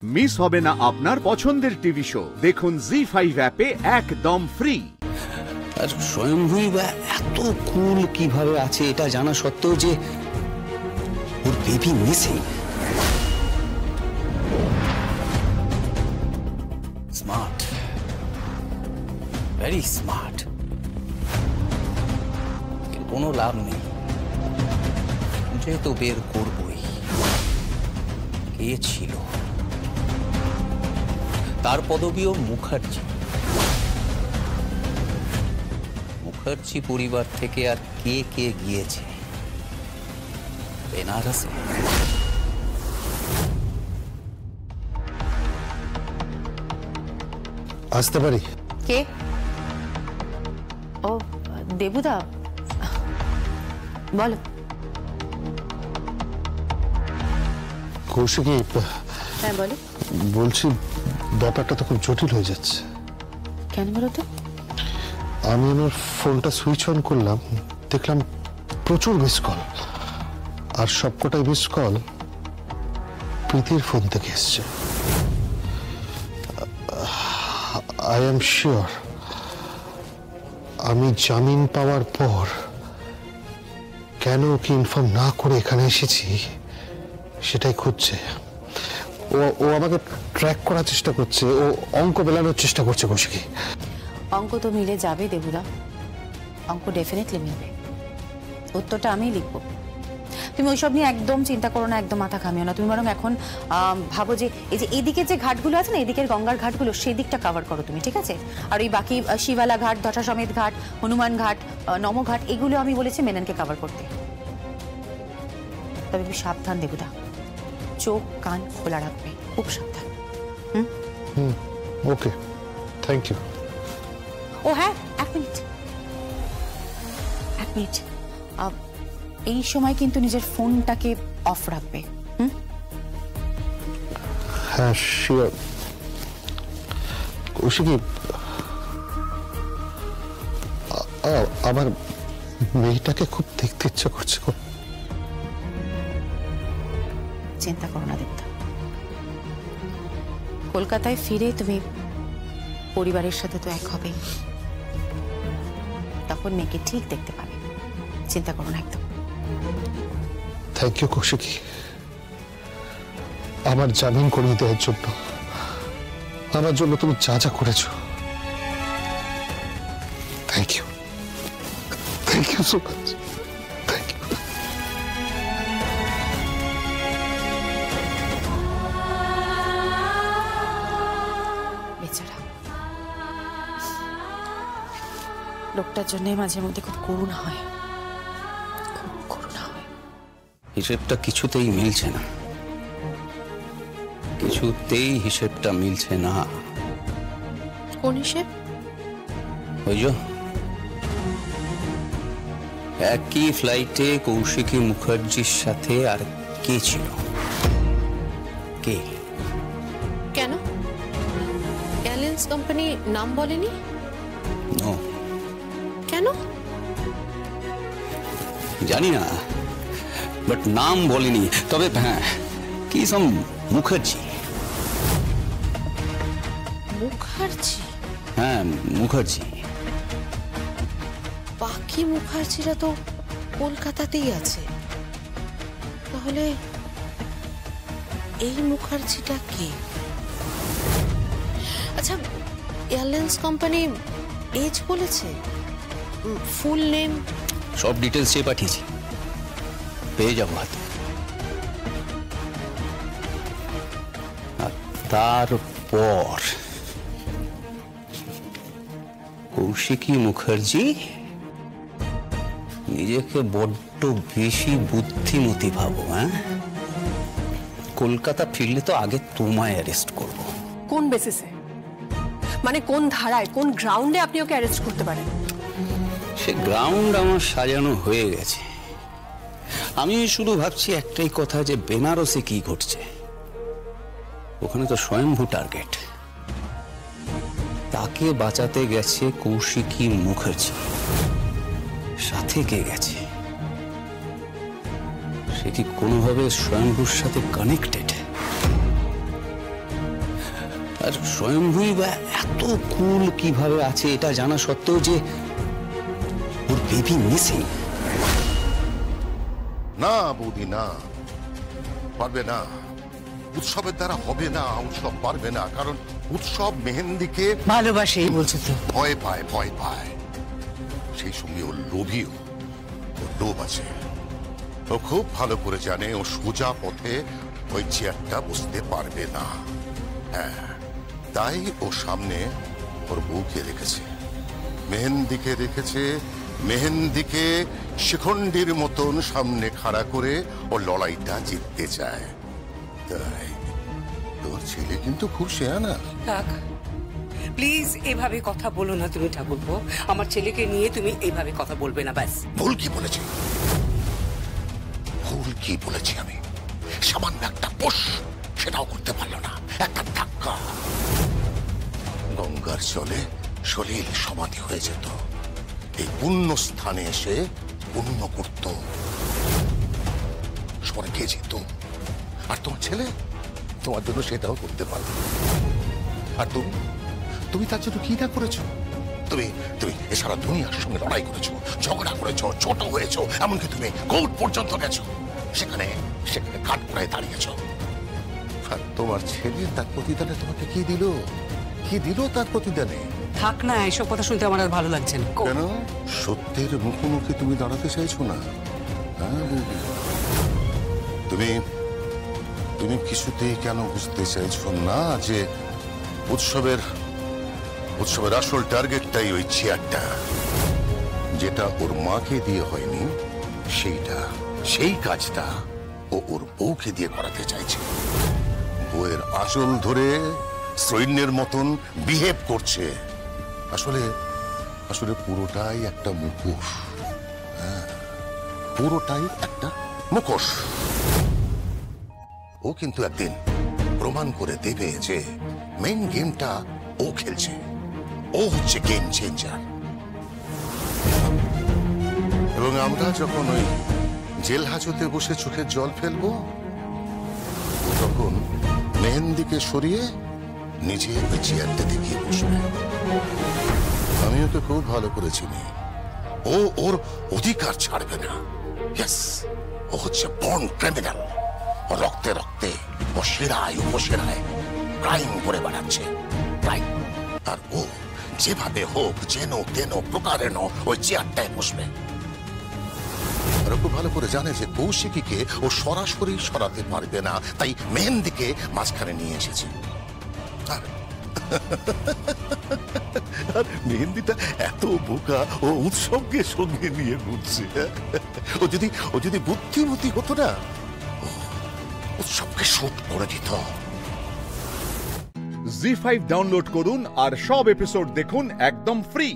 Miss হবে না আপনার পছন্দের টিভি শো। দেখুন জি5 অ্যাপে একদম ফ্রি। আর স্বয়ংভূই বা এত কুল কিভাবে আছে এটা জানা সত্ত্বেও যে ওর baby missing. Smart, very smart. কোনো লাভ নেই, যেহেতু বের করবই। কে ছিল? তার পদবীও মুখার্জি। মুখার্জি পরিবার থেকে আর কে কে গিয়েছে বেনারসে? আসতে পারি? কে? ও দেবুদা, বলো। কৌশিকী, হ্যাঁ বলো। বলছি ব্যাপারটা তো খুব জটিল হয়ে যাচ্ছে। কেন বলো তো? আমি আমার ফোনটা সুইচ অন করলাম, দেখলাম প্রচুর মিস কল, আর সবকটাই মিস কল প্রীতির ফোন থেকে এসছে। আই এম শিওর আমি জামিন পাওয়ার পর কেন ওকে ইনফর্ম না করে এখানে এসেছি সেটাই খুঁজছে। ও আমাকে ট্র্যাক করার চেষ্টা করছে, ও অঙ্ক বেলানোর চেষ্টা করছে। কৌশিকী, অঙ্ক তো মিলে যাবে দেবুদা, অঙ্ক ডেফিনেটলি মিলবে। উত্তরটা আমিই লিখবো। তুমি ওইসব নিয়ে একদম চিন্তা করো না, একদম মাথা ঘামিও না। তুমি বরং এখন ভাবো যে এই যে এদিকে যে ঘাটগুলো আছে না, এদিকের গঙ্গার ঘাটগুলো, সেই দিকটা কভার করো তুমি, ঠিক আছে? আর ওই বাকি শিবালা ঘাট, দশাসমেত ঘাট, হনুমান ঘাট, নমঘাট, এগুলো আমি বলেছি মেননকে কভার করতে। তবে সাবধান দেবুদা, চোখ কান খোলা রাখবে, খুব সাবধান। ওকে, থ্যাংক ইউ। ও হ্যাঁ, এক মিনিট। এই সময় কিন্তু নিজের ফোনটাকে অফ রাখবে। হ্যাঁ শিওর। কৌশিকী, আমার মেয়েটাকে খুব দেখতে ইচ্ছা করছে। চিন্তা করো না দেবতা, কলকাতায় ফিরে তুমি পরিবারের সাথে তো এক হবে, তখন মেয়েকে ঠিক দেখতে পাবে। চিন্তা করো না একদম। থ্যাংক ইউ কৌশিকী, আমার জামিন করিয়ে দেওয়ার জন্য, আমার জন্য তুমি যা যা করেছো। Thank you, thank you so much. Thank you. বেচারা লোকটার জন্য মাঝে মধ্যে খুব করুণা হয়, খুব করুণা হয়। হিসেবটা কিছুতেই মিলছে না, কিছুতেই হিসেবটা মিলছে না। কোন হিসেব? ওই যে একই ফ্লাইটে কৌশিকী মুখার্জির সাথে আর কে ছিল? কে? কেন এয়ারলাইন্স কোম্পানি নাম বলেনি? নো। কেন জানি না, বাট নাম বলেনি। তবে হ্যাঁ, কি সব মুখার্জি। মুখার্জি? হ্যাঁ মুখার্জি। বাকি মুখার্জিরা তো কলকাতাতেই আছে, তাহলে এই মুখার্জিটা কে? আচ্ছা, এয়ারলাইন্স কোম্পানি এজ বলেছে? Full name? সব ডিটেলস চেয়ে পাঠিয়েছি, পেয়ে যাবো হাতে। আর তারপর কৌশিকী মুখার্জি নিজেকে বড্ড বেশি বুদ্ধিমতী ভাবো। হ্যাঁ, কলকাতা ফিরলে তো আগে তোমায় অ্যারেস্ট করব। কোন বেসিসে, মানে কোন ধারায়, কোন গ্রাউন্ডে আপনি ওকে অ্যারেস্ট করতে পারেন? সে গ্রাউন্ড আমার সাজানো হয়ে গেছে। আমি শুধু ভাবছি একটাই কথা, যে বেনারসে কি ঘটছে। ওখানে তো স্বয়ংভূ টার্গেট, তাকে বাঁচাতে গেছে কৌশিকী মুখার্জি। সাথে কে গেছে? সে কি কোনোভাবে স্বয়ংভূর সাথে কানেক্টেড? আর স্বয়ংভূই বা এত কুল কিভাবে আছে এটা জানা সত্ত্বেও যে ওর বেবি মিসিং। না বৌদি, না, পারবে না। উৎসবের দ্বারা হবে না, উৎসব পারবে না, কারণ উৎসব মেহেন্দিকে ভালোবাসে বলছে তো। ভয় পায়, ভয় পায়। সেই সঙ্গে ও লোভীও, ওর লোভ আছে। ও খুব ভালো করে জানে ও সোজা পথে ওই চেয়ারটা বসতে পারবে না। হ্যাঁ, তাই ও সামনে ওর বউকে রেখেছে, মেহেন্দিকে রেখেছে। মেহেন্দিকে শিখণ্ডীর মতন সামনে খাড়া করে ও লড়াইটা জিততে চায়। তাই তোর ছেলে কিন্তু খুব শেয়ানা। থাক প্লিজ, এভাবে কথা বলো না তুমি ঠাকুরপো। আমার ছেলেকে নিয়ে তুমি এইভাবে কথা বলবে না, ব্যাস। ভুল কি বলেছি? ভুল কি বলেছি আমি? সামান্য একটা পোষ সেটাও করতে পারলো না, একটা ধাক্কা। গঙ্গার জলে সলিল সমাধি হয়ে যেত, এই পুণ্য স্থানে এসে পুণ্য করত, স্বর্গে যেত। আর তোমার ছেলে তোমার জন্য সেটাও করতে পারবে। আর তুমি তার জন্য কি না করেছো? তুমি তুমি এ সারা দুনিয়ার সঙ্গে লড়াই করেছো, ঝগড়া করেছো, ছোট হয়েছো, এমনকি তুমি কোর্ট পর্যন্ত গেছো, সেখানে কাঠ করায় দাঁড়িয়েছো। আর তোমার ছেলে তার প্রতিদানে তোমাকে কি দিল? কি দিল তার প্রতিদানে? থাক না, এসব কথা শুনতে আমার আর ভালো লাগছে না। কেন? সত্যের মুখোমুখি তুমি দাঁড়াতে চাইছো না? হ্যাঁ বৌদি, তুমি কিছুতেই কেন বুঝতে চাইছো না যে উৎসবের আসল টার্গেটটাই ওই চেয়ারটা, যেটা ওর মাকে দিয়ে হয়নি, সেই কাজটা ও ওর বউকে দিয়ে করাতে চাইছে। বউয়ের আঁচল ধরে সৈন্যের মতন বিহেভ করছে। আসলে পুরোটাই একটা মুখোশ। হ্যাঁ, পুরোটাই একটা মুখোশ। ও কিন্তু একদিন প্রমাণ করে দেবে যে মেইন গেমটা ও খেলছে, ও হচ্ছে গেম চেঞ্জার। এবং আমরা যখন ওই জেল হাজতে বসে চোখের জল ফেলবো, তখন মেহেন্দিকে সরিয়ে নিজে ওই চেয়ারটা দেখিয়ে বসবে। আমি ওকে খুব ভালো করে চিনি, ও ওর অধিকার ছাড়বে না। ইয়েস, ও হচ্ছে বর্ন ক্রিমিনাল। ও রক্তে রক্তে, ও শিরায় উপশিরায় ক্রাইম করে বেড়াচ্ছে। আর ও যেভাবে হোক, যেন তেন প্রকারেণ ওই চেয়ারটায় বসবে। আর ও খুব ভালো করে জানে যে কৌশিকীকে ও সরাসরি সরাতে পারবে না, তাই মেহেন্দিকে মাঝখানে নিয়ে এসেছে। আর মেহেন্দিটা এত বোকা, ও উৎসবকে সঙ্গে নিয়ে ঘুরছে। ও যদি বুদ্ধিমতী হতো না, উৎসবকে শুট করে দিত। জি5 ডাউনলোড করুন আর সব এপিসোড দেখুন একদম ফ্রি।